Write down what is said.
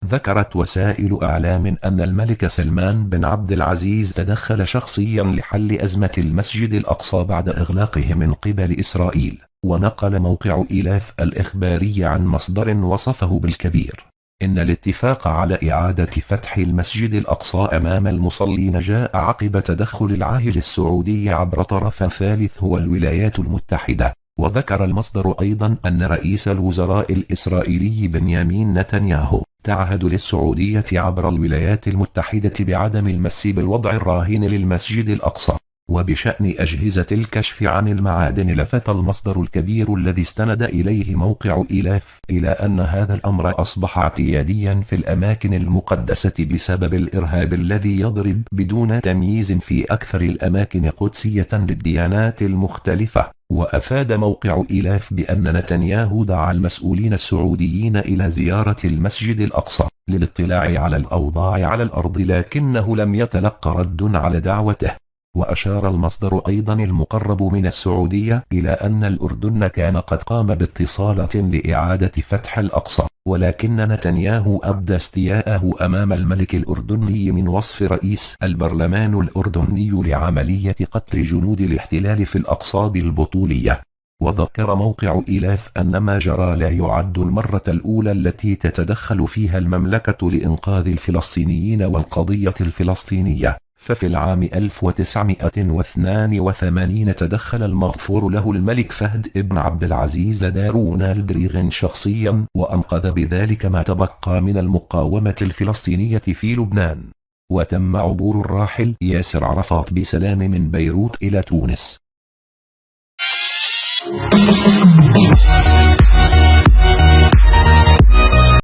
ذكرت وسائل إعلام أن الملك سلمان بن عبد العزيز تدخل شخصيا لحل أزمة المسجد الأقصى بعد إغلاقه من قبل إسرائيل. ونقل موقع إيلاف الإخباري عن مصدر وصفه بالكبير إن الاتفاق على إعادة فتح المسجد الأقصى أمام المصلين جاء عقب تدخل العاهل السعودي عبر طرف ثالث هو الولايات المتحدة. وذكر المصدر أيضا أن رئيس الوزراء الإسرائيلي بنيامين نتنياهو تعهد للسعودية عبر الولايات المتحدة بعدم المس بالوضع الراهن للمسجد الأقصى. وبشأن أجهزة الكشف عن المعادن لفت المصدر الكبير الذي استند إليه موقع إيلاف إلى أن هذا الأمر أصبح اعتياديا في الأماكن المقدسة بسبب الإرهاب الذي يضرب بدون تمييز في أكثر الأماكن قدسية للديانات المختلفة. وأفاد موقع إيلاف بأن نتنياهو دعا المسؤولين السعوديين إلى زيارة المسجد الأقصى للاطلاع على الأوضاع على الأرض، لكنه لم يتلق رد على دعوته. وأشار المصدر أيضا المقرب من السعودية إلى أن الأردن كان قد قام باتصالات لإعادة فتح الأقصى، ولكن نتنياهو أبدى استياءه أمام الملك الأردني من وصف رئيس البرلمان الأردني لعملية قتل جنود الاحتلال في الأقصى بالبطولية. وذكر موقع إيلاف أن ما جرى لا يعد المرة الأولى التي تتدخل فيها المملكة لإنقاذ الفلسطينيين والقضية الفلسطينية. ففي العام 1982 تدخل المغفور له الملك فهد ابن عبد العزيز لدى رونالد ريغن شخصيا، وأنقذ بذلك ما تبقى من المقاومة الفلسطينية في لبنان. وتم عبور الراحل ياسر عرفات بسلام من بيروت إلى تونس.